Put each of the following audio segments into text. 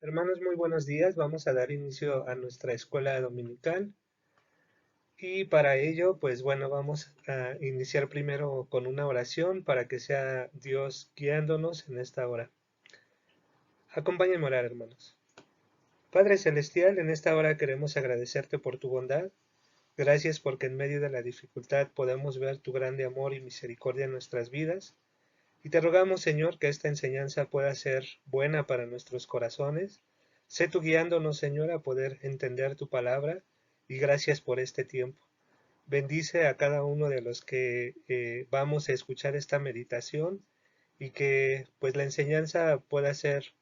Hermanos, muy buenos días. Vamos a dar inicio a nuestra escuela dominical y para ello, pues bueno, vamos a iniciar primero con una oración para que sea Dios guiándonos en esta hora. Acompáñenme a orar, hermanos. Padre Celestial, en esta hora queremos agradecerte por tu bondad. Gracias porque en medio de la dificultad podemos ver tu grande amor y misericordia en nuestras vidas. Y te rogamos, Señor, que esta enseñanza pueda ser buena para nuestros corazones. Sé tú guiándonos, Señor, a poder entender tu palabra y gracias por este tiempo. Bendice a cada uno de los que vamos a escuchar esta meditación y que pues la enseñanza pueda ser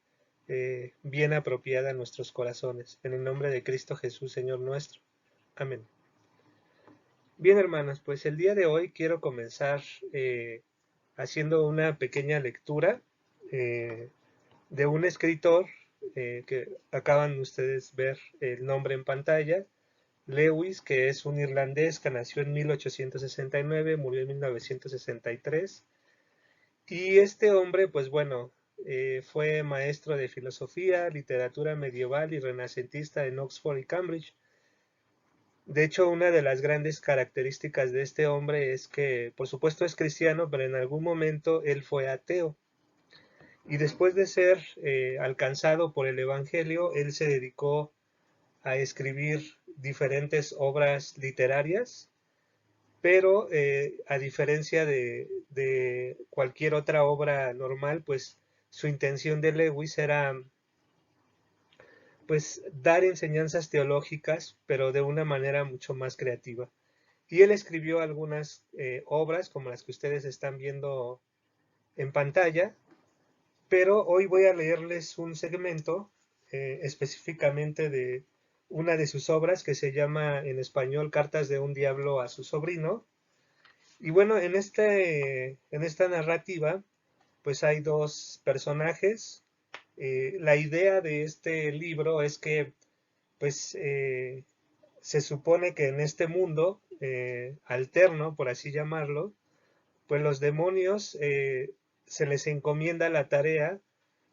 bien apropiada a nuestros corazones. En el nombre de Cristo Jesús, Señor nuestro. Amén. Bien, hermanos, pues el día de hoy quiero comenzar haciendo una pequeña lectura eh, de un escritor que acaban ustedes ver el nombre en pantalla, Lewis, que es un irlandés que nació en 1869, murió en 1963. Y este hombre, pues bueno, fue maestro de filosofía, literatura medieval y renacentista en Oxford y Cambridge. De hecho, una de las grandes características de este hombre es que, por supuesto, es cristiano, pero en algún momento él fue ateo. Y después de ser alcanzado por el Evangelio, él se dedicó a escribir diferentes obras literarias, pero a diferencia de cualquier otra obra normal, pues su intención de Lewis era pues dar enseñanzas teológicas, pero de una manera mucho más creativa. Y él escribió algunas obras como las que ustedes están viendo en pantalla, pero hoy voy a leerles un segmento específicamente de una de sus obras que se llama en español Cartas de un Diablo a su sobrino. Y bueno, en esta narrativa pues hay dos personajes. La idea de este libro es que pues se supone que en este mundo alterno, por así llamarlo, pues los demonios se les encomienda la tarea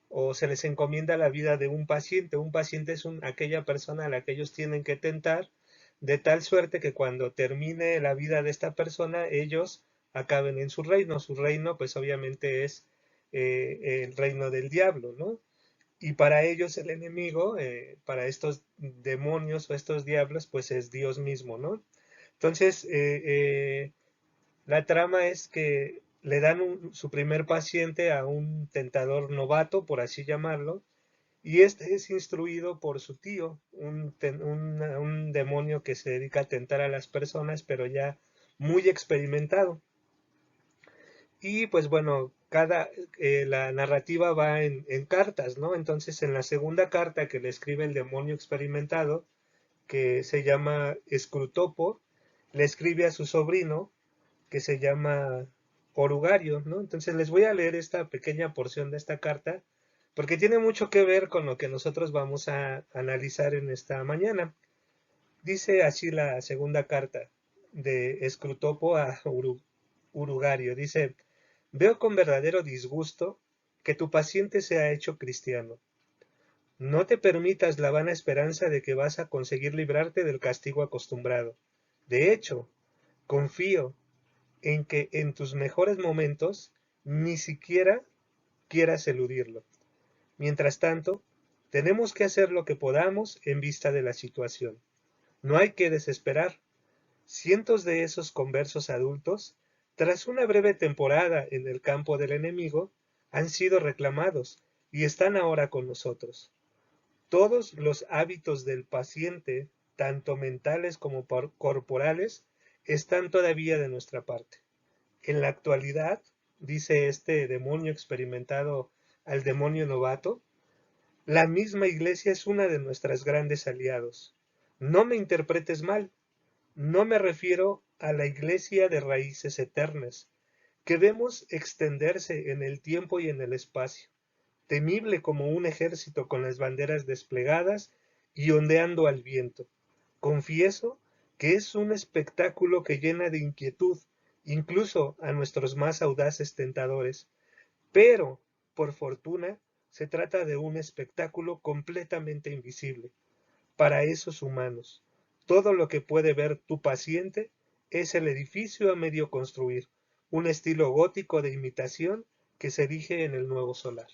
o se les encomienda la vida de un paciente. Un paciente es aquella persona a la que ellos tienen que tentar, de tal suerte que cuando termine la vida de esta persona, ellos acaben en su reino. Su reino, pues obviamente es el reino del diablo, ¿no? Y para ellos el enemigo, para estos demonios o estos diablos, pues es Dios mismo, ¿no? Entonces, la trama es que le dan su primer paciente a un tentador novato, por así llamarlo, y este es instruido por su tío, un demonio que se dedica a tentar a las personas, pero ya muy experimentado. Y pues bueno, la narrativa va en cartas, ¿no? Entonces en la segunda carta que le escribe el demonio experimentado, que se llama Scrutopo, le escribe a su sobrino, que se llama Orugario, ¿no? Entonces les voy a leer esta pequeña porción de esta carta, porque tiene mucho que ver con lo que nosotros vamos a analizar en esta mañana. Dice así la segunda carta de Scrutopo a Urugario. Dice, veo con verdadero disgusto que tu paciente se ha hecho cristiano. No te permitas la vana esperanza de que vas a conseguir librarte del castigo acostumbrado. De hecho, confío en que en tus mejores momentos ni siquiera quieras eludirlo. Mientras tanto, tenemos que hacer lo que podamos en vista de la situación. No hay que desesperar. Cientos de esos conversos adultos, tras una breve temporada en el campo del enemigo, han sido reclamados y están ahora con nosotros. Todos los hábitos del paciente, tanto mentales como corporales, están todavía de nuestra parte. En la actualidad, dice este demonio experimentado al demonio novato, la misma iglesia es una de nuestras grandes aliados. No me interpretes mal, no me refiero a la iglesia de raíces eternas, que vemos extenderse en el tiempo y en el espacio, temible como un ejército con las banderas desplegadas y ondeando al viento. Confieso que es un espectáculo que llena de inquietud, incluso a nuestros más audaces tentadores, pero, por fortuna, Se trata de un espectáculo completamente invisible para esos humanos. Todo lo que puede ver tu paciente es el edificio a medio construir, un estilo gótico de imitación que se erige en el nuevo solar.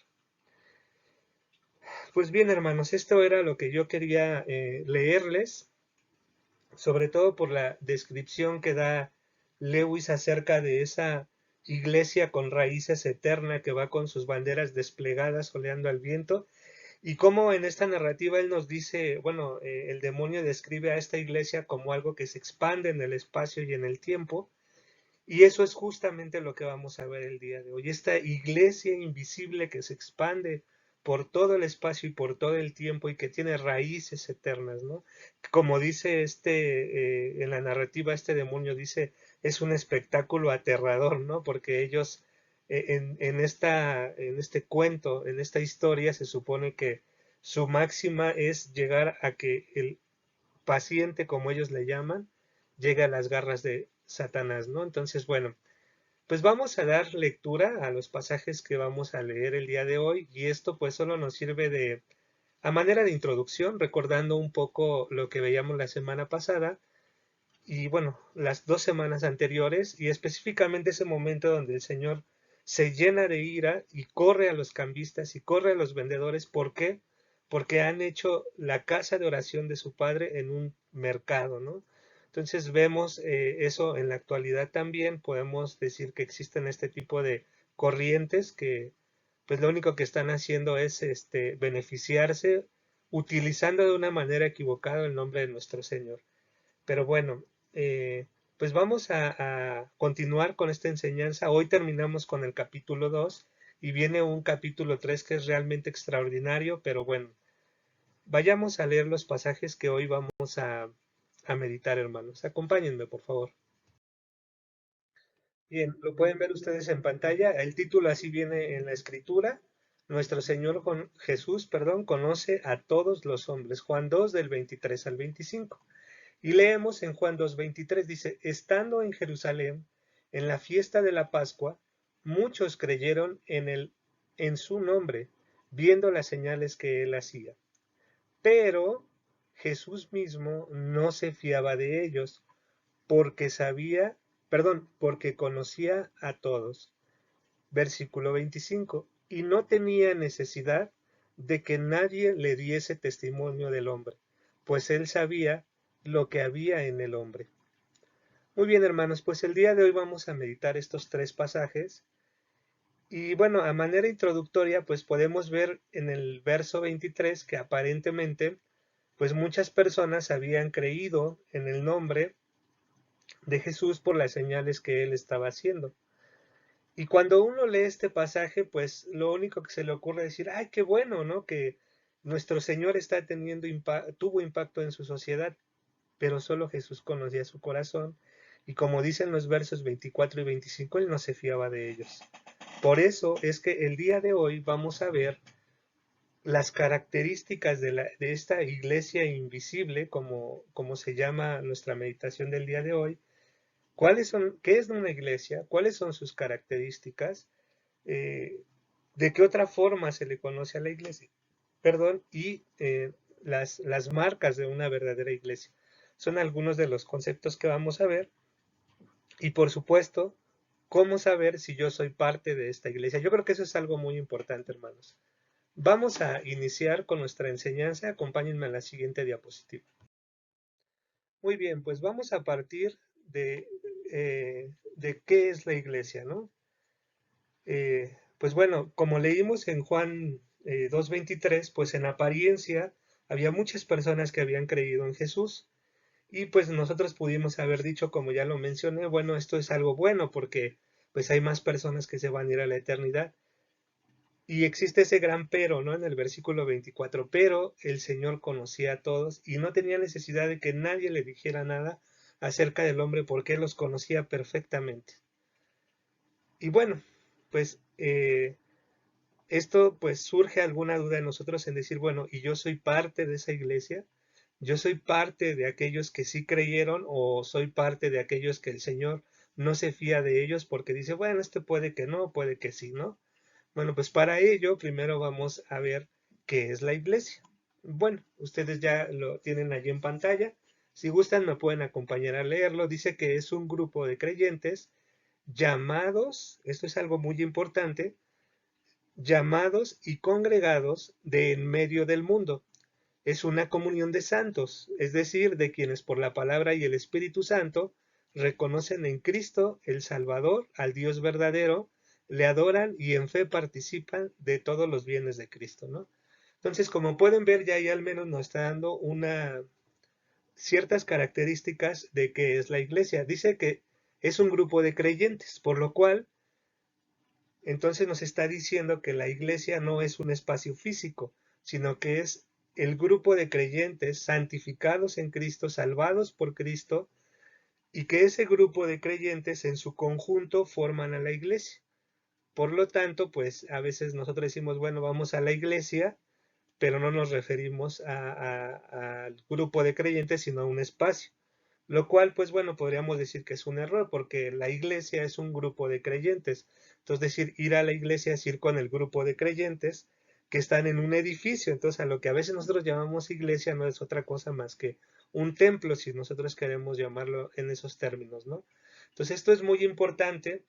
Pues bien, hermanos, esto era lo que yo quería leerles, sobre todo por la descripción que da Lewis acerca de esa iglesia con raíces eterna que va con sus banderas desplegadas oleando al viento, y cómo en esta narrativa él nos dice, bueno, el demonio describe a esta iglesia como algo que se expande en el espacio y en el tiempo, y eso es justamente lo que vamos a ver el día de hoy, esta iglesia invisible que se expande por todo el espacio y por todo el tiempo y que tiene raíces eternas, ¿no? Como dice en la narrativa, este demonio dice, es un espectáculo aterrador, ¿no? Porque ellos, en este cuento, en esta historia, se supone que su máxima es llegar a que el paciente, como ellos le llaman, llegue a las garras de Satanás, ¿no? Entonces, bueno, pues vamos a dar lectura a los pasajes que vamos a leer el día de hoy, y esto pues solo nos sirve a manera de introducción, recordando un poco lo que veíamos la semana pasada y bueno, las 2 semanas anteriores, y específicamente ese momento donde el Señor se llena de ira y corre a los cambistas y corre a los vendedores. ¿Por qué? Porque han hecho la casa de oración de su padre en un mercado, ¿no? Entonces vemos eso en la actualidad también. Podemos decir que existen este tipo de corrientes que pues lo único que están haciendo es beneficiarse utilizando de una manera equivocada el nombre de nuestro Señor. Pero bueno, pues vamos a continuar con esta enseñanza. Hoy terminamos con el capítulo 2 y viene un capítulo 3 que es realmente extraordinario, pero bueno, vayamos a leer los pasajes que hoy vamos a meditar, hermanos. Acompáñenme, por favor. Bien, lo pueden ver ustedes en pantalla. El título así viene en la escritura. Nuestro Señor Jesús, perdón, conoce a todos los hombres. Juan 2 del 23 al 25. Y leemos en Juan 2:23, dice, estando en Jerusalén, en la fiesta de la Pascua, muchos creyeron en su nombre, viendo las señales que él hacía. Pero Jesús mismo no se fiaba de ellos, porque porque conocía a todos. Versículo 25, y no tenía necesidad de que nadie le diese testimonio del hombre, pues él sabía lo que había en el hombre. Muy bien, hermanos, pues el día de hoy vamos a meditar estos 3 pasajes. Y bueno, a manera introductoria, pues podemos ver en el verso 23 que aparentemente, pues muchas personas habían creído en el nombre de Jesús por las señales que él estaba haciendo. Y cuando uno lee este pasaje, pues lo único que se le ocurre es decir, ay, qué bueno, ¿no? Que nuestro Señor tuvo impacto en su sociedad, pero solo Jesús conocía su corazón. Y como dicen los versos 24 y 25, él no se fiaba de ellos. Por eso es que el día de hoy vamos a ver las características de esta iglesia invisible, como se llama nuestra meditación del día de hoy. ¿Qué es una iglesia? ¿Cuáles son sus características? eh, ¿De qué otra forma se le conoce a la iglesia? Perdón, y las marcas de una verdadera iglesia. Son algunos de los conceptos que vamos a ver. Y por supuesto, ¿cómo saber si yo soy parte de esta iglesia? Yo creo que eso es algo muy importante, hermanos. Vamos a iniciar con nuestra enseñanza. Acompáñenme a la siguiente diapositiva. Muy bien, pues vamos a partir de qué es la iglesia, ¿no? Pues bueno, como leímos en Juan 2:23, pues en apariencia había muchas personas que habían creído en Jesús, y pues nosotros pudimos haber dicho, como ya lo mencioné, bueno, esto es algo bueno porque pues hay más personas que se van a ir a la eternidad. Y existe ese gran pero, ¿no? En el versículo 24, pero el Señor conocía a todos y no tenía necesidad de que nadie le dijera nada acerca del hombre porque él los conocía perfectamente. Y bueno, pues esto pues surge alguna duda en nosotros en decir, bueno, ¿y yo soy parte de esa iglesia? ¿Yo soy parte de aquellos que sí creyeron o soy parte de aquellos que el Señor no se fía de ellos porque dice, bueno, este puede que no, puede que sí, ¿no? Bueno, pues para ello primero vamos a ver qué es la iglesia. Bueno, ustedes ya lo tienen allí en pantalla. Si gustan, me pueden acompañar a leerlo. Dice que es un grupo de creyentes llamados, esto es algo muy importante, llamados y congregados de en medio del mundo. Es una comunión de santos, es decir, de quienes por la palabra y el Espíritu Santo reconocen en Cristo el Salvador, al Dios verdadero, le adoran y en fe participan de todos los bienes de Cristo, ¿no? Entonces, como pueden ver, ya ahí al menos nos está dando ciertas características de qué es la iglesia. Dice que es un grupo de creyentes, por lo cual entonces nos está diciendo que la iglesia no es un espacio físico, sino que es el grupo de creyentes santificados en Cristo, salvados por Cristo, y que ese grupo de creyentes en su conjunto forman a la iglesia. Por lo tanto, pues a veces nosotros decimos, bueno, vamos a la iglesia, pero no nos referimos al grupo de creyentes, sino a un espacio. Lo cual, pues bueno, podríamos decir que es un error, porque la iglesia es un grupo de creyentes. Entonces, decir ir a la iglesia es ir con el grupo de creyentes que están en un edificio. Entonces, a lo que a veces nosotros llamamos iglesia no es otra cosa más que un templo, si nosotros queremos llamarlo en esos términos, ¿no? Entonces, esto es muy importante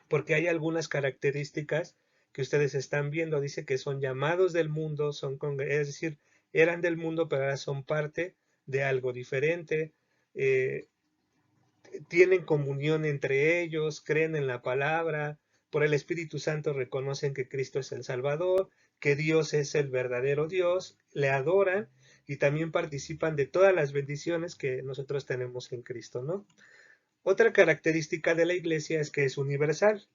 porque hay algunas características que ustedes están viendo. Dice que son llamados del mundo, es decir, eran del mundo, pero ahora son parte de algo diferente. Eh, Tienen comunión entre ellos, creen en la palabra, por el Espíritu Santo reconocen que Cristo es el Salvador, que Dios es el verdadero Dios, le adoran y también participan de todas las bendiciones que nosotros tenemos en Cristo, ¿no? Otra característica de la iglesia es que es universal.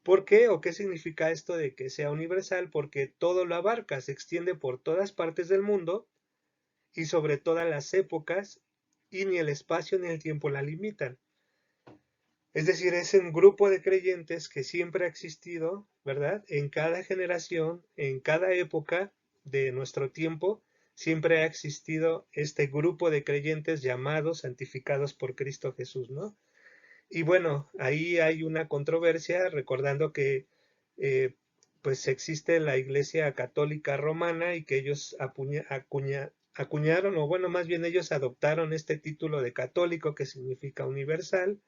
¿Por qué o qué significa esto de que sea universal? Porque todo lo abarca, se extiende por todas partes del mundo y sobre todas las épocas, y ni el espacio ni el tiempo la limitan. Es decir, es un grupo de creyentes que siempre ha existido, ¿verdad? En cada generación, en cada época de nuestro tiempo, siempre ha existido este grupo de creyentes llamados, santificados por Cristo Jesús, ¿no? Y bueno, ahí hay una controversia, recordando que eh, pues existe la Iglesia Católica Romana y que ellos acuñaron, o bueno, más bien ellos adoptaron este título de católico que significa universal,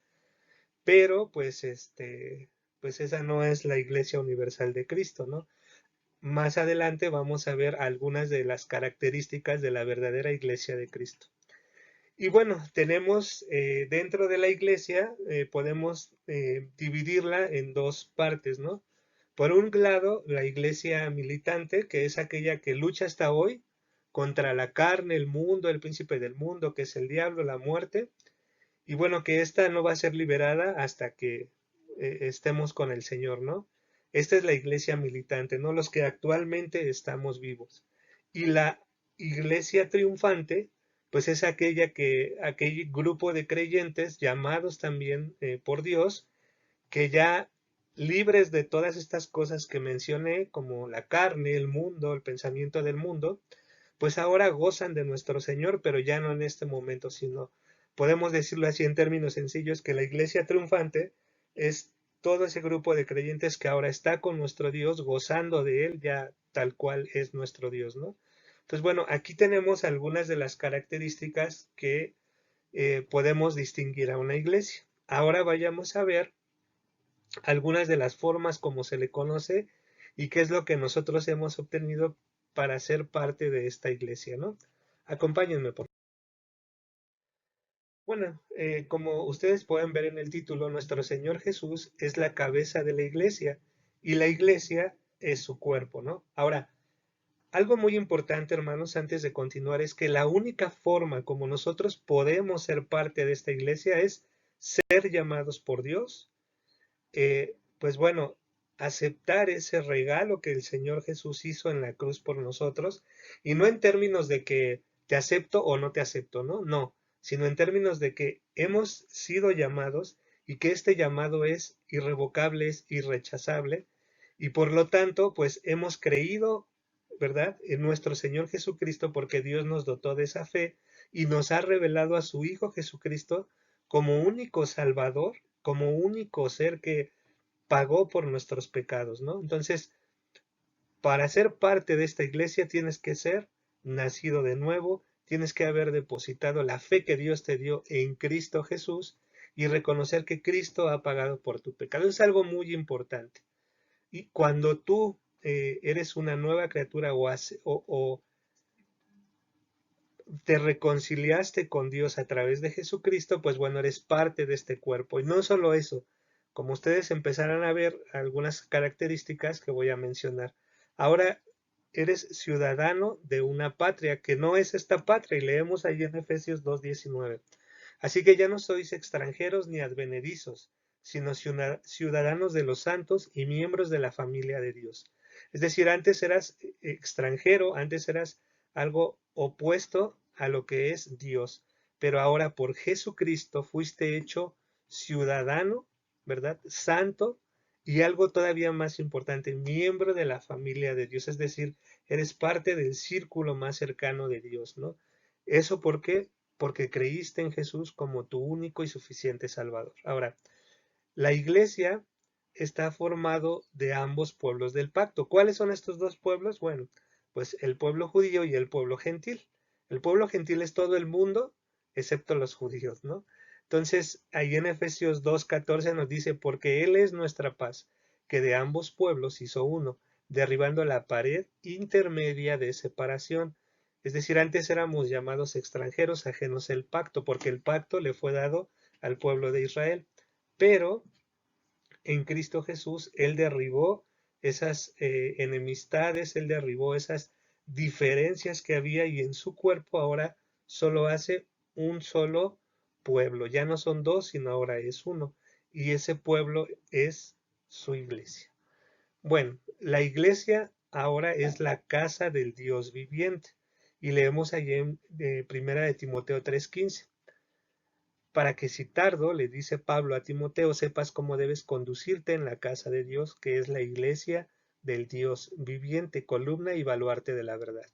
pero pues pues esa no es la Iglesia Universal de Cristo, ¿no? Más adelante vamos a ver algunas de las características de la verdadera Iglesia de Cristo. Y bueno, tenemos dentro de la iglesia, podemos dividirla en dos partes, ¿no? Por un lado, la iglesia militante, que es aquella que lucha hasta hoy contra la carne, el mundo, el príncipe del mundo, que es el diablo, la muerte, y bueno, que esta no va a ser liberada hasta que estemos con el Señor, ¿no? Esta es la iglesia militante, no los que actualmente estamos vivos. Y la iglesia triunfante, pues es aquel grupo de creyentes llamados también por Dios, que ya libres de todas estas cosas que mencioné, como la carne, el mundo, el pensamiento del mundo, pues ahora gozan de nuestro Señor, pero ya no en este momento, sino podemos decirlo así en términos sencillos, que la iglesia triunfante es todo ese grupo de creyentes que ahora está con nuestro Dios, gozando de Él ya tal cual es nuestro Dios, ¿no? Entonces, bueno, aquí tenemos algunas de las características que podemos distinguir a una iglesia. Ahora vayamos a ver algunas de las formas como se le conoce y qué es lo que nosotros hemos obtenido para ser parte de esta iglesia, ¿no? Acompáñenme, por favor. Bueno, como ustedes pueden ver en el título, nuestro Señor Jesús es la cabeza de la iglesia y la iglesia es su cuerpo, ¿no? Ahora, algo muy importante, hermanos, antes de continuar, es que la única forma como nosotros podemos ser parte de esta iglesia es ser llamados por Dios, pues bueno, aceptar ese regalo que el Señor Jesús hizo en la cruz por nosotros, y no en términos de que te acepto o no te acepto, ¿no? No, sino en términos de que hemos sido llamados y que este llamado es irrevocable, es irrechazable, y por lo tanto, pues hemos creído, ¿verdad?, en nuestro Señor Jesucristo, porque Dios nos dotó de esa fe y nos ha revelado a su Hijo Jesucristo como único Salvador, como único ser que pagó por nuestros pecados, ¿no? Entonces, para ser parte de esta iglesia tienes que ser nacido de nuevo, tienes que haber depositado la fe que Dios te dio en Cristo Jesús y reconocer que Cristo ha pagado por tu pecado. Es algo muy importante. Y cuando tú eres una nueva criatura o te reconciliaste con Dios a través de Jesucristo, pues bueno, eres parte de este cuerpo. Y no solo eso, como ustedes empezarán a ver algunas características que voy a mencionar. Ahora eres ciudadano de una patria que no es esta patria, y leemos ahí en Efesios 2:19. Así que ya no sois extranjeros ni advenedizos, sino ciudadanos de los santos y miembros de la familia de Dios. Es decir, antes eras extranjero, antes eras algo opuesto a lo que es Dios, pero ahora por Jesucristo fuiste hecho ciudadano, ¿verdad? Santo y algo todavía más importante, miembro de la familia de Dios, es decir, eres parte del círculo más cercano de Dios, ¿no? ¿Eso por qué? Porque creíste en Jesús como tu único y suficiente Salvador. Ahora, la iglesia está formado de ambos pueblos del pacto. ¿Cuáles son estos dos pueblos? Bueno, pues el pueblo judío y el pueblo gentil. El pueblo gentil es todo el mundo, excepto los judíos, ¿no? Entonces, ahí en Efesios 2:14 nos dice, porque Él es nuestra paz, que de ambos pueblos hizo uno, derribando la pared intermedia de separación. Es decir, antes éramos llamados extranjeros, ajenos al pacto, porque el pacto le fue dado al pueblo de Israel. Pero en Cristo Jesús, Él derribó esas enemistades, Él derribó esas diferencias que había y en su cuerpo ahora solo hace un solo pueblo. Ya no son dos, sino ahora es uno. Y ese pueblo es su iglesia. Bueno, la iglesia ahora es la casa del Dios viviente. Y leemos allí en Primera de Timoteo 3:15 para que si tardo, le dice Pablo a Timoteo, sepas cómo debes conducirte en la casa de Dios, que es la iglesia del Dios viviente, columna y baluarte de la verdad.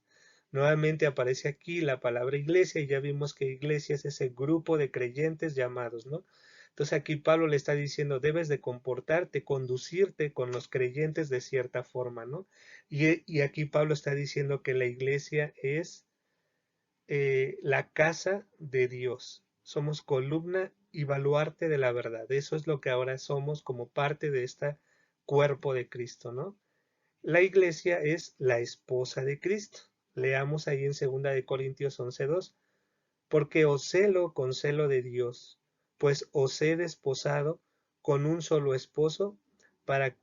Nuevamente aparece aquí la palabra iglesia y ya vimos que iglesia es ese grupo de creyentes llamados, ¿no? Entonces aquí Pablo le está diciendo, debes de comportarte, conducirte con los creyentes de cierta forma, ¿no? Y aquí Pablo está diciendo que la iglesia es la casa de Dios. Somos columna y baluarte de la verdad. Eso es lo que ahora somos como parte de este cuerpo de Cristo, ¿no? La iglesia es la esposa de Cristo. Leamos ahí en 2 Corintios 11:2. Porque os celo con celo de Dios, pues os he desposado con un solo esposo para,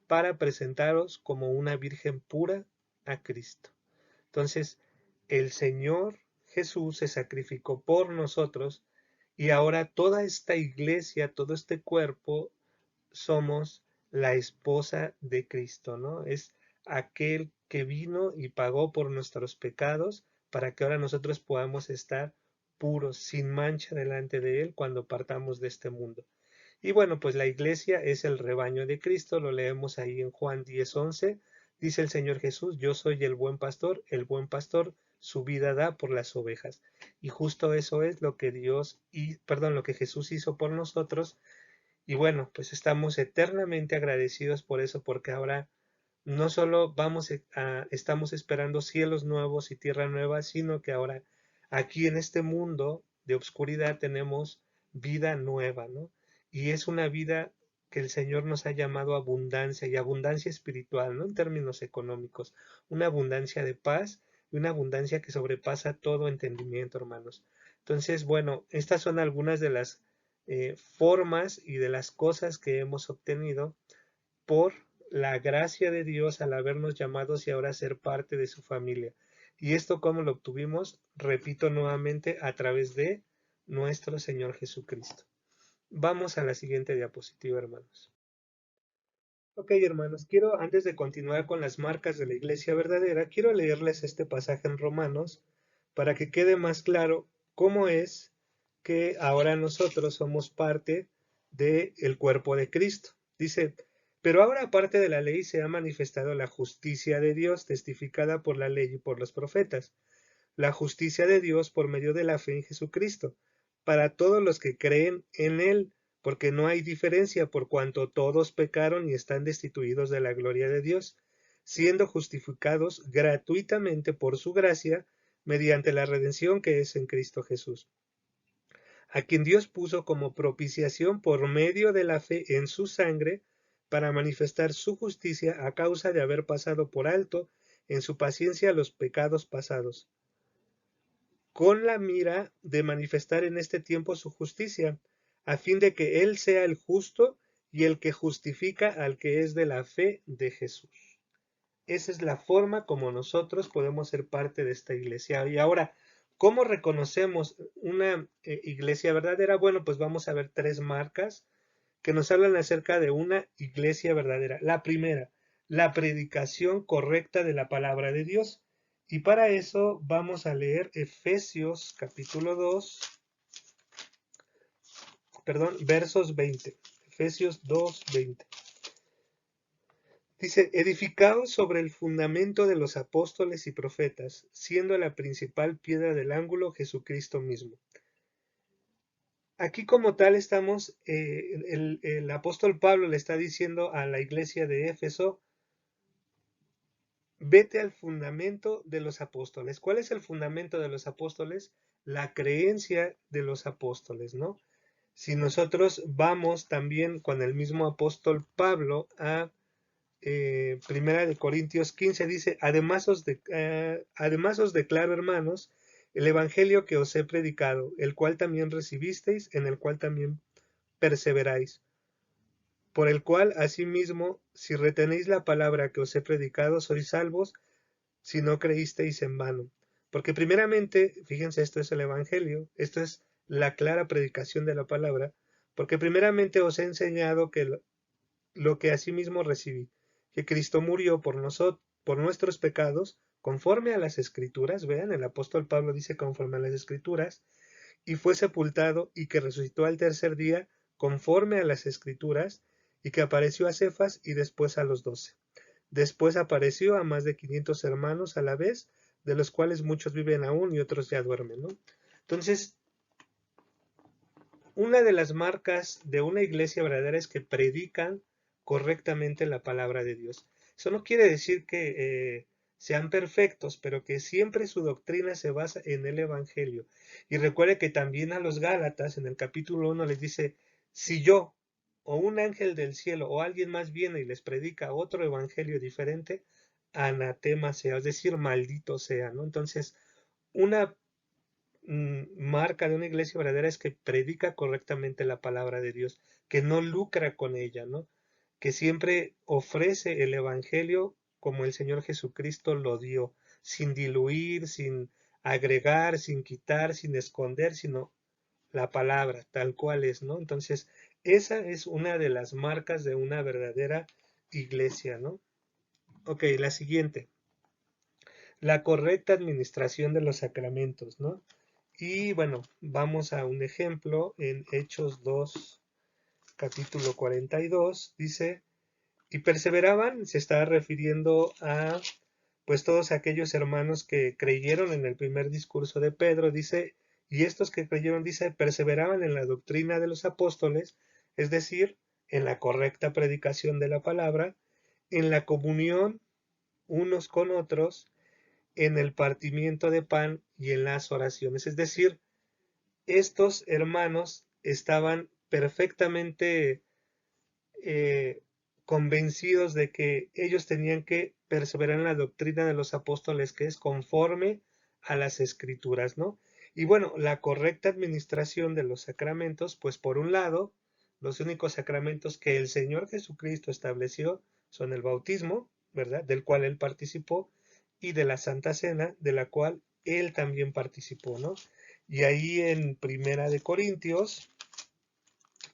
para presentaros como una virgen pura a Cristo. Entonces, el Señor Jesús se sacrificó por nosotros y ahora toda esta iglesia, todo este cuerpo, somos la esposa de Cristo, ¿no? Es aquel que vino y pagó por nuestros pecados para que ahora nosotros podamos estar puros, sin mancha delante de Él cuando partamos de este mundo. Y bueno, pues la iglesia es el rebaño de Cristo, lo leemos ahí en Juan 10:11, dice el Señor Jesús, yo soy el buen pastor su vida da por las ovejas. Y justo eso es lo que lo que Jesús hizo por nosotros. Y bueno, pues estamos eternamente agradecidos por eso, porque ahora no solo estamos esperando cielos nuevos y tierra nueva, sino que ahora aquí en este mundo de obscuridad tenemos vida nueva, ¿no? Y es una vida que el Señor nos ha llamado abundancia y abundancia espiritual, no en términos económicos, una abundancia de paz y una abundancia que sobrepasa todo entendimiento, hermanos. Entonces, bueno, estas son algunas de las formas y de las cosas que hemos obtenido por la gracia de Dios al habernos llamados y ahora ser parte de su familia. ¿Y esto cómo lo obtuvimos? Repito nuevamente, a través de nuestro Señor Jesucristo. Vamos a la siguiente diapositiva, hermanos. Ok, hermanos, antes de continuar con las marcas de la iglesia verdadera, quiero leerles este pasaje en Romanos para que quede más claro cómo es que ahora nosotros somos parte del cuerpo de Cristo. Dice, pero ahora aparte de la ley se ha manifestado la justicia de Dios testificada por la ley y por los profetas, la justicia de Dios por medio de la fe en Jesucristo, para todos los que creen en Él, porque no hay diferencia por cuanto todos pecaron y están destituidos de la gloria de Dios, siendo justificados gratuitamente por su gracia mediante la redención que es en Cristo Jesús, a quien Dios puso como propiciación por medio de la fe en su sangre para manifestar su justicia a causa de haber pasado por alto en su paciencia los pecados pasados, con la mira de manifestar en este tiempo su justicia, a fin de que Él sea el justo y el que justifica al que es de la fe de Jesús. Esa es la forma como nosotros podemos ser parte de esta iglesia. Y ahora, ¿cómo reconocemos una iglesia verdadera? Bueno, pues vamos a ver tres marcas que nos hablan acerca de una iglesia verdadera. La primera, la predicación correcta de la palabra de Dios. Y para eso vamos a leer Efesios capítulo 2, versos 20. Efesios 2, 20. Dice, edificados sobre el fundamento de los apóstoles y profetas, siendo la principal piedra del ángulo Jesucristo mismo. Aquí como tal estamos, el apóstol Pablo le está diciendo a la iglesia de Éfeso, vete al fundamento de los apóstoles. ¿Cuál es el fundamento de los apóstoles? La creencia de los apóstoles, ¿no? Si nosotros vamos también con el mismo apóstol Pablo a Primera de Corintios 15, dice, además os declaro, hermanos, el evangelio que os he predicado, el cual también recibisteis, en el cual también perseveráis, por el cual asimismo, si retenéis la palabra que os he predicado, sois salvos, si no creísteis en vano. Porque primeramente, fíjense, esto es el evangelio, esto es la clara predicación de la palabra, porque primeramente os he enseñado que lo que asimismo recibí, que Cristo murió por nosotros, por nuestros pecados, conforme a las Escrituras, vean, el apóstol Pablo dice conforme a las Escrituras, y fue sepultado y que resucitó al tercer día, conforme a las Escrituras, y que apareció a Cefas y después a los 12. Después apareció a más de 500 hermanos a la vez, de los cuales muchos viven aún y otros ya duermen, ¿no? Entonces, una de las marcas de una iglesia verdadera es que predican correctamente la palabra de Dios. Eso no quiere decir que sean perfectos, pero que siempre su doctrina se basa en el Evangelio. Y recuerde que también a los Gálatas, en el capítulo 1, les dice, si yo o un ángel del cielo o alguien más viene y les predica otro evangelio diferente, anatema sea, es decir, maldito sea, ¿no? Entonces, una marca de una iglesia verdadera es que predica correctamente la palabra de Dios, que no lucra con ella, ¿no? Que siempre ofrece el evangelio como el Señor Jesucristo lo dio, sin diluir, sin agregar, sin quitar, sin esconder, sino la palabra tal cual es, ¿no? Entonces, esa es una de las marcas de una verdadera iglesia, ¿no? Ok, la siguiente, la correcta administración de los sacramentos, ¿no? Y bueno, vamos a un ejemplo en Hechos 2, capítulo 42, dice, y perseveraban, se está refiriendo a pues todos aquellos hermanos que creyeron en el primer discurso de Pedro, dice, y estos que creyeron, dice, perseveraban en la doctrina de los apóstoles, es decir, en la correcta predicación de la palabra, en la comunión unos con otros, en el partimiento de pan y en las oraciones, es decir, estos hermanos estaban perfectamente eh, convencidos de que ellos tenían que perseverar en la doctrina de los apóstoles, que es conforme a las escrituras, ¿no? Y bueno, la correcta administración de los sacramentos, pues por un lado, los únicos sacramentos que el Señor Jesucristo estableció son el bautismo, ¿verdad? Del cual él participó, y de la Santa Cena, de la cual él también participó, ¿no? Y ahí en Primera de Corintios,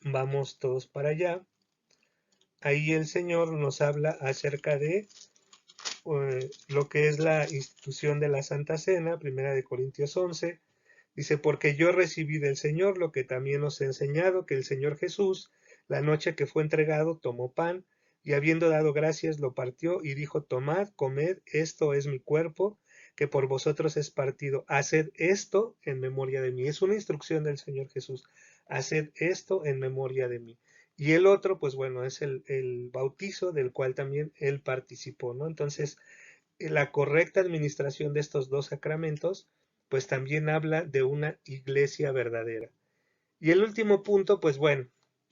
vamos todos para allá, ahí el Señor nos habla acerca de lo que es la institución de la Santa Cena, Primera de Corintios 11, dice, porque yo recibí del Señor lo que también os he enseñado, que el Señor Jesús, la noche que fue entregado, tomó pan, y habiendo dado gracias, lo partió y dijo, tomad, comed, esto es mi cuerpo, que por vosotros es partido, haced esto en memoria de mí. Es una instrucción del Señor Jesús. haced esto en memoria de mí. Y el otro, pues bueno, es el bautizo del cual también él participó, ¿no? Entonces, la correcta administración de estos dos sacramentos, pues también habla de una iglesia verdadera. Y el último punto, pues bueno,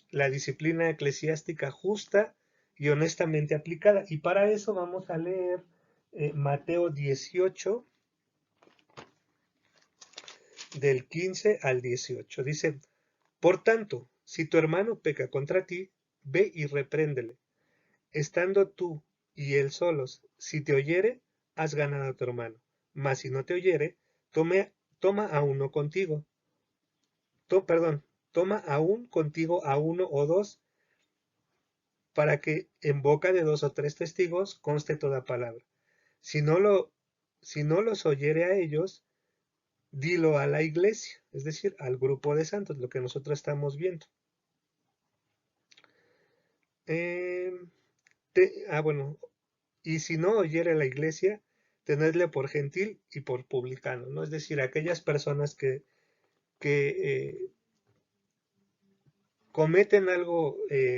la disciplina eclesiástica justa y honestamente aplicada. Y para eso vamos a leer Mateo 18, del 15 al 18. Dice, por tanto, si tu hermano peca contra ti, ve y repréndele, estando tú y él solos. Si te oyere, has ganado a tu hermano. Mas si no te oyere, toma a uno contigo. Perdón, toma aún contigo a uno o dos, para que en boca de dos o tres testigos conste toda palabra. Si no, si no los oyere a ellos, dilo a la iglesia, es decir, al grupo de santos, lo que nosotros estamos viendo. Eh, bueno, y si no oyere la iglesia, tenedle por gentil y por publicano, ¿no? Es decir, aquellas personas que cometen algo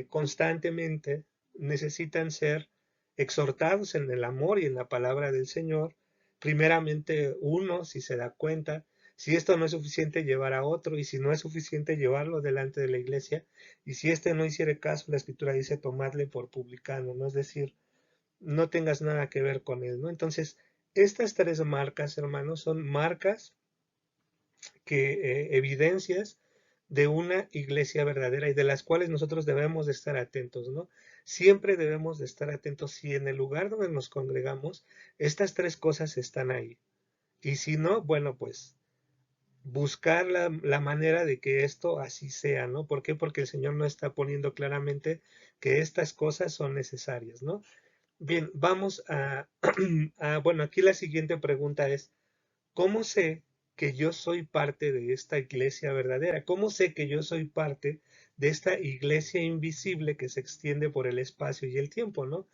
constantemente necesitan ser exhortados en el amor y en la palabra del Señor. Primeramente uno, si se da cuenta, si esto no es suficiente, llevar a otro, y si no es suficiente, llevarlo delante de la iglesia, y si éste no hiciere caso, la escritura dice tomarle por publicano, ¿no? Es decir, no tengas nada que ver con él, ¿no? Entonces, estas tres marcas, hermanos, son marcas evidencias de una iglesia verdadera y de las cuales nosotros debemos de estar atentos, ¿no? Siempre debemos de estar atentos si en el lugar donde nos congregamos estas tres cosas están ahí. Y si no, bueno, pues buscar la manera de que esto así sea, ¿no? ¿Por qué? Porque el Señor no está poniendo claramente que estas cosas son necesarias, ¿no? Bien, vamos bueno, aquí la siguiente pregunta es, ¿cómo sé que yo soy parte de esta iglesia verdadera? ¿Cómo sé que yo soy parte de esta iglesia invisible que se extiende por el espacio y el tiempo, ¿no?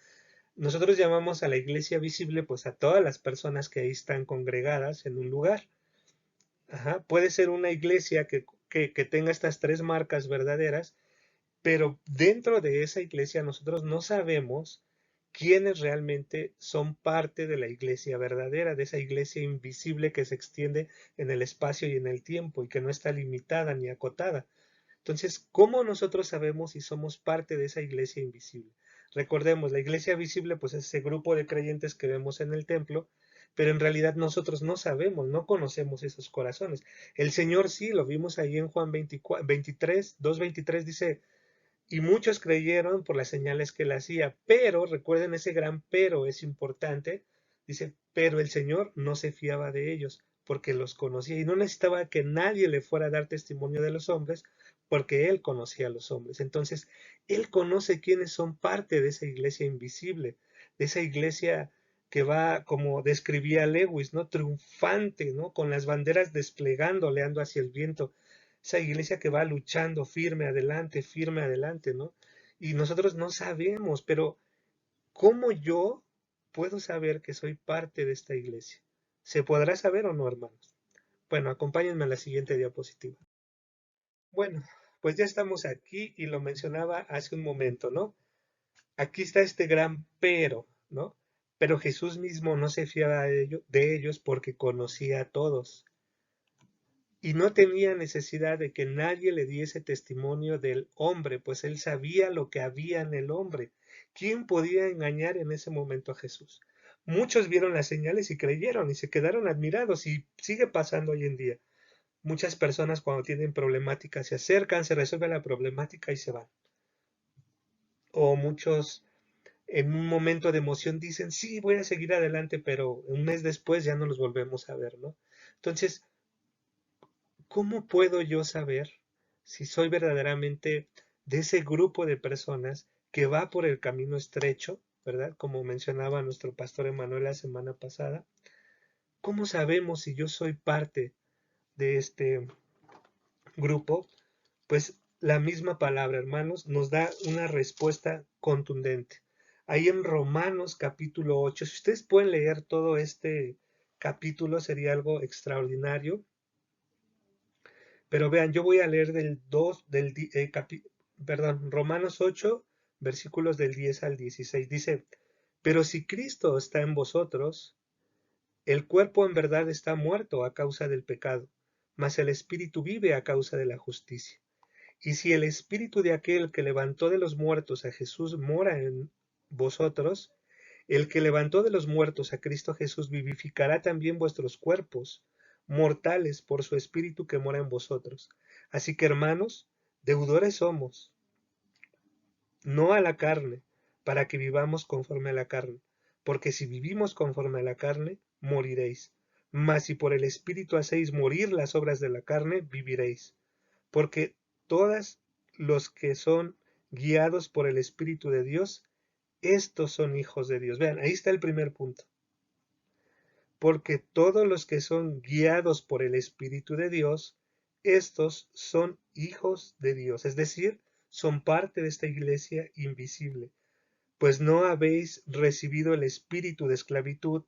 Nosotros llamamos a la iglesia visible pues a todas las personas que ahí están congregadas en un lugar. Ajá. Puede ser una iglesia que tenga estas tres marcas verdaderas, pero dentro de esa iglesia nosotros no sabemos quiénes realmente son parte de la iglesia verdadera, de esa iglesia invisible que se extiende en el espacio y en el tiempo y que no está limitada ni acotada. Entonces, ¿cómo nosotros sabemos si somos parte de esa iglesia invisible? Recordemos, la iglesia visible pues es ese grupo de creyentes que vemos en el templo, pero en realidad nosotros no sabemos, no conocemos esos corazones. El Señor sí, lo vimos ahí en Juan 24, 23, 2:23 dice, y muchos creyeron por las señales que él hacía, pero recuerden ese gran pero, es importante, dice, pero el Señor no se fiaba de ellos porque los conocía y no necesitaba que nadie le fuera a dar testimonio de los hombres porque él conocía a los hombres. Entonces, él conoce quiénes son parte de esa iglesia invisible, de esa iglesia que va, como describía Lewis, ¿no? Triunfante, ¿no? Con las banderas desplegando, oleando hacia el viento, esa iglesia que va luchando firme adelante, ¿no? Y nosotros no sabemos, pero ¿cómo yo puedo saber que soy parte de esta iglesia? ¿Se podrá saber o no, hermanos? Bueno, acompáñenme a la siguiente diapositiva. Bueno, pues ya estamos aquí y lo mencionaba hace un momento, ¿no? Aquí está este gran pero, ¿no? Pero Jesús mismo no se fiaba de ellos porque conocía a todos. Y no tenía necesidad de que nadie le diese testimonio del hombre, pues él sabía lo que había en el hombre. ¿Quién podía engañar en ese momento a Jesús? Muchos vieron las señales y creyeron y se quedaron admirados y sigue pasando hoy en día. Muchas personas cuando tienen problemáticas se acercan, se resuelve la problemática y se van. O muchos en un momento de emoción dicen, sí, voy a seguir adelante, pero un mes después ya no los volvemos a ver, ¿no? Entonces, ¿cómo puedo yo saber si soy verdaderamente de ese grupo de personas que va por el camino estrecho, ¿verdad? Como mencionaba nuestro pastor Emanuel la semana pasada. ¿Cómo sabemos si yo soy parte de este grupo? Pues la misma palabra, hermanos, nos da una respuesta contundente. Ahí en Romanos capítulo 8, si ustedes pueden leer todo este capítulo, sería algo extraordinario. Pero vean, yo voy a leer del 2, Romanos 8, versículos del 10 al 16. Dice, pero si Cristo está en vosotros, el cuerpo en verdad está muerto a causa del pecado, mas el espíritu vive a causa de la justicia. Y si el espíritu de aquel que levantó de los muertos a Jesús mora en vosotros, el que levantó de los muertos a Cristo Jesús vivificará también vuestros cuerpos mortales por su espíritu que mora en vosotros. Así que, hermanos, deudores somos, no a la carne, para que vivamos conforme a la carne. Porque si vivimos conforme a la carne, moriréis. Mas si por el espíritu hacéis morir las obras de la carne, viviréis. Porque todos los que son guiados por el Espíritu de Dios, estos son hijos de Dios. Vean, ahí está el primer punto. Porque todos los que son guiados por el Espíritu de Dios, estos son hijos de Dios. Es decir, son parte de esta iglesia invisible. Pues no habéis recibido el espíritu de esclavitud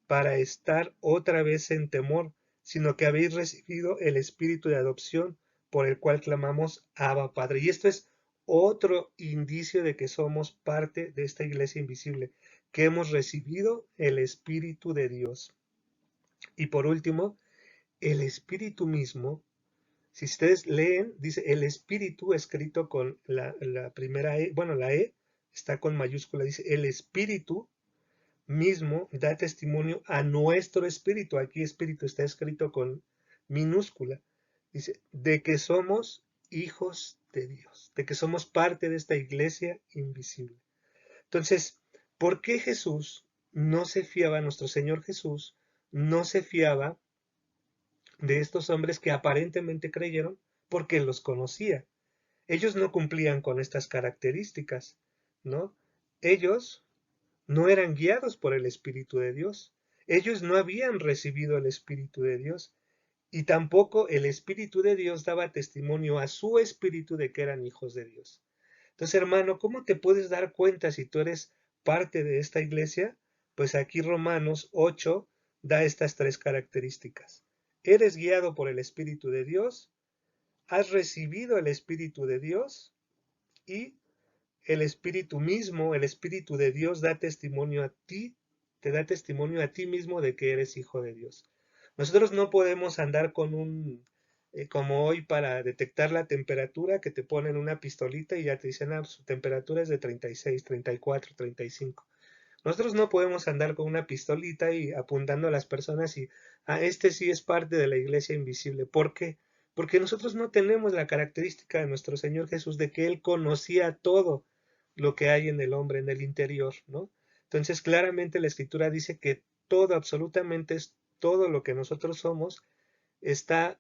para estar otra vez en temor, sino que habéis recibido el espíritu de adopción por el cual clamamos Abba Padre. Y esto es otro indicio de que somos parte de esta iglesia invisible, que hemos recibido el espíritu de Dios. Y por último, el espíritu mismo, si ustedes leen, dice el espíritu escrito con la primera E, bueno, la E está con mayúscula, dice el espíritu mismo da testimonio a nuestro espíritu. Aquí espíritu está escrito con minúscula. Dice, de que somos hijos de Dios, de que somos parte de esta iglesia invisible. Entonces, ¿por qué Jesús no se fiaba, nuestro Señor Jesús, no se fiaba de estos hombres que aparentemente creyeron? Porque los conocía. Ellos no cumplían con estas características, ¿no? Ellos no eran guiados por el Espíritu de Dios. Ellos no habían recibido el Espíritu de Dios y tampoco el Espíritu de Dios daba testimonio a su espíritu de que eran hijos de Dios. Entonces, hermano, ¿cómo te puedes dar cuenta si tú eres parte de esta iglesia? Pues aquí Romanos 8 da estas tres características. Eres guiado por el Espíritu de Dios, has recibido el Espíritu de Dios y el Espíritu mismo, el Espíritu de Dios da testimonio a ti, te da testimonio a ti mismo de que eres hijo de Dios. Nosotros no podemos andar con como hoy para detectar la temperatura, que te ponen una pistolita y ya te dicen, su temperatura es de 36, 34, 35. Nosotros no podemos andar con una pistolita y apuntando a las personas y, este sí es parte de la iglesia invisible. ¿Por qué? Porque nosotros no tenemos la característica de nuestro Señor Jesús de que Él conocía todo lo que hay en el hombre, en el interior, ¿no? Entonces, claramente la Escritura dice que todo, absolutamente es todo lo que nosotros somos, está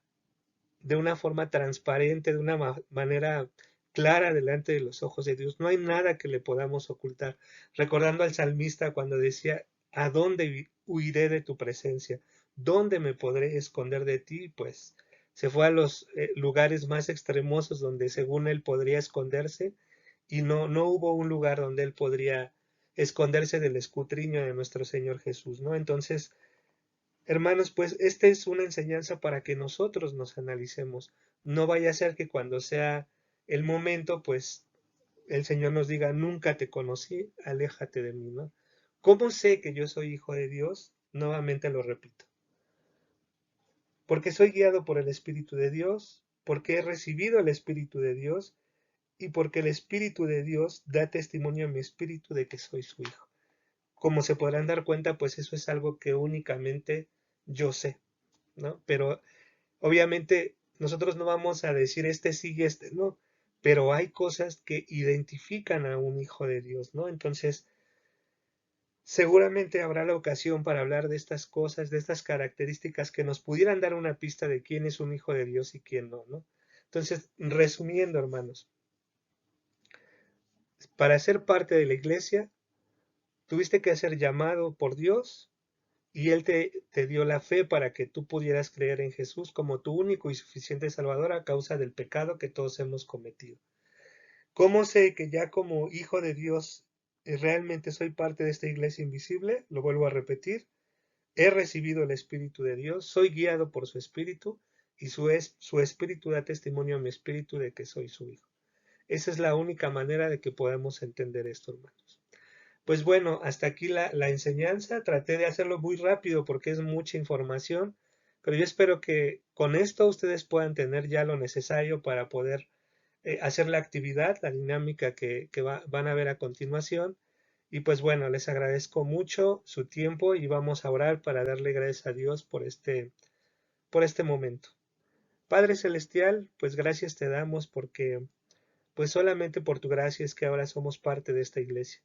de una forma transparente, de una manera clara delante de los ojos de Dios. No hay nada que le podamos ocultar. Recordando al salmista cuando decía, ¿a dónde huiré de tu presencia? ¿Dónde me podré esconder de ti? Pues se fue a los lugares más extremosos donde según él podría esconderse y no hubo un lugar donde él podría esconderse del escudriño de nuestro Señor Jesús, ¿no? Entonces, hermanos, pues esta es una enseñanza para que nosotros nos analicemos. No vaya a ser que cuando sea el momento, pues el Señor nos diga, nunca te conocí, aléjate de mí, ¿no? ¿Cómo sé que yo soy hijo de Dios? Nuevamente lo repito. Porque soy guiado por el Espíritu de Dios, porque he recibido el Espíritu de Dios y porque el Espíritu de Dios da testimonio a mi espíritu de que soy su hijo. Como se podrán dar cuenta, pues eso es algo que únicamente yo sé, ¿no? Pero obviamente nosotros no vamos a decir este sí y este no, pero hay cosas que identifican a un hijo de Dios, ¿no? Entonces, seguramente habrá la ocasión para hablar de estas cosas, de estas características que nos pudieran dar una pista de quién es un hijo de Dios y quién no, ¿no? Entonces, resumiendo, hermanos, para ser parte de la iglesia, tuviste que ser llamado por Dios y Él te dio la fe para que tú pudieras creer en Jesús como tu único y suficiente Salvador a causa del pecado que todos hemos cometido. ¿Cómo sé que ya como hijo de Dios realmente soy parte de esta iglesia invisible? Lo vuelvo a repetir. He recibido el Espíritu de Dios, soy guiado por su Espíritu y su espíritu da testimonio a mi espíritu de que soy su hijo. Esa es la única manera de que podamos entender esto, hermanos. Pues bueno, hasta aquí la enseñanza. Traté de hacerlo muy rápido porque es mucha información, pero yo espero que con esto ustedes puedan tener ya lo necesario para poder hacer la actividad, la dinámica que van a ver a continuación. Y pues bueno, les agradezco mucho su tiempo y vamos a orar para darle gracias a Dios por este momento. Padre Celestial, pues gracias te damos porque pues solamente por tu gracia es que ahora somos parte de esta iglesia.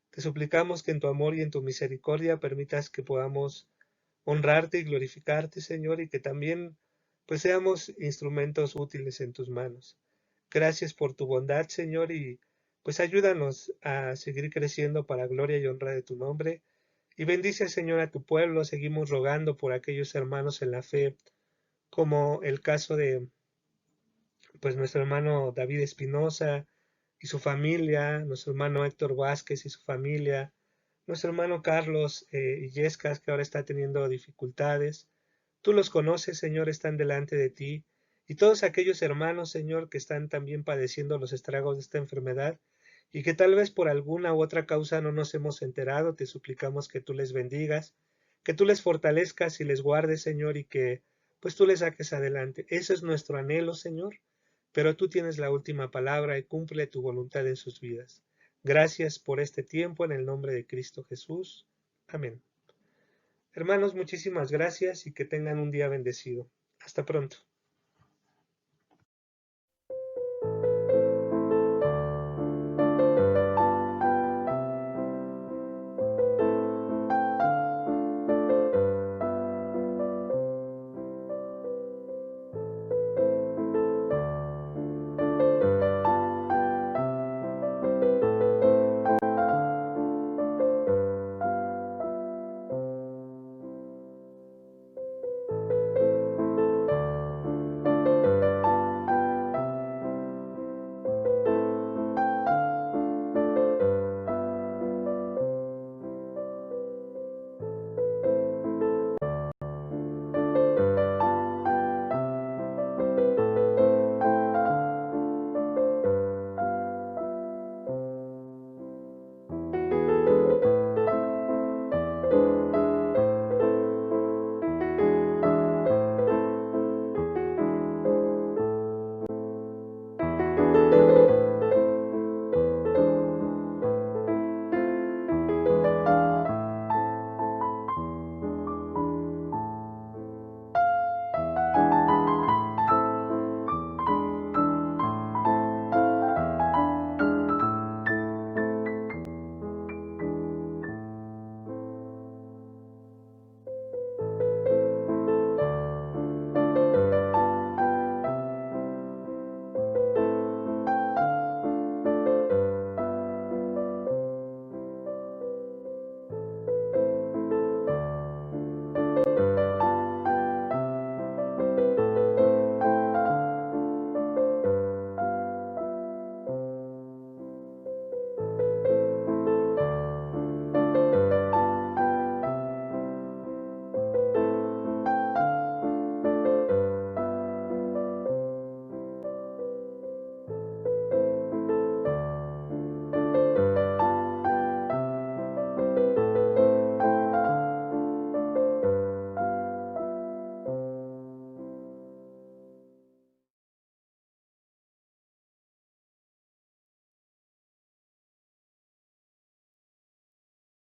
Te suplicamos que en tu amor y en tu misericordia permitas que podamos honrarte y glorificarte, Señor, y que también pues seamos instrumentos útiles en tus manos. Gracias por tu bondad, Señor, y pues ayúdanos a seguir creciendo para gloria y honra de tu nombre. Y bendice, Señor, a tu pueblo. Seguimos rogando por aquellos hermanos en la fe, como el caso de pues nuestro hermano David Espinosa y su familia, nuestro hermano Héctor Vázquez y su familia, nuestro hermano Carlos Illescas, que ahora está teniendo dificultades. Tú los conoces, Señor, están delante de ti. Y todos aquellos hermanos, Señor, que están también padeciendo los estragos de esta enfermedad y que tal vez por alguna u otra causa no nos hemos enterado, te suplicamos que tú les bendigas, que tú les fortalezcas y les guardes, Señor, y que pues tú les saques adelante. Eso es nuestro anhelo, Señor, pero tú tienes la última palabra y cumple tu voluntad en sus vidas. Gracias por este tiempo en el nombre de Cristo Jesús. Amén. Hermanos, muchísimas gracias y que tengan un día bendecido. Hasta pronto.